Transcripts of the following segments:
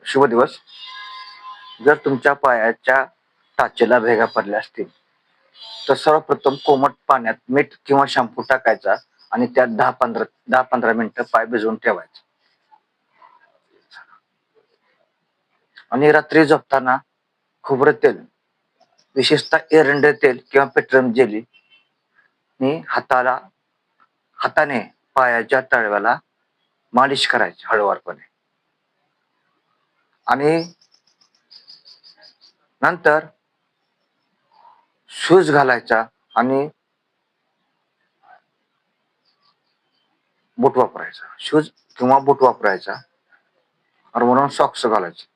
शुभ दिवस. जर तुमच्या पायाच्या टाचेला भेगा पडल्या असतील तर सर्वप्रथम कोमट पाण्यात मीठ किंवा शॅम्पू टाकायचा आणि त्यात 10-15 मिनिटं पाय भिजवून ठेवायचा. आणि रात्री झोपताना खोबरं तेल, विशेषतः एरंडे तेल किंवा पेट्रोलियम जेली नि हाताने पायाच्या तळव्याला मालिश करायची हळूवारपणे. आणि नंतर शूज घालायचा आणि बूट वापरायचा. शूज किंवा बूट वापरायचा आणि वरून सॉक्स घालायचे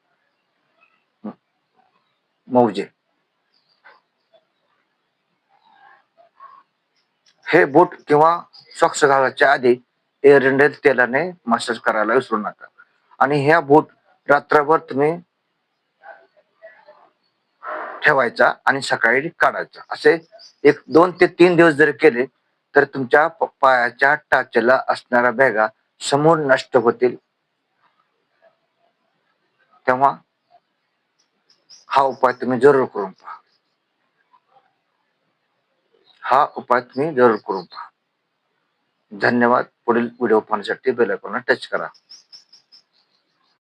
मौजे. हे बूट किंवा सॉक्स घालायच्या आधी एरंडे तेलाने मसाज करायला विसरू नका. आणि ह्या बूट रात्रभर तुम्ही ठेवायचा आणि सकाळी काढायचा. असे 2 ते 3 दिवस जर केले तर तुमच्या पायाच्या टाचेला असणाऱ्या भेगा समूळ नष्ट होतील. तेव्हा हा उपाय तुम्ही जरूर करून पहा. धन्यवाद. पुढील व्हिडिओ पाहण्यासाठी बेल आयकॉनला टच करा.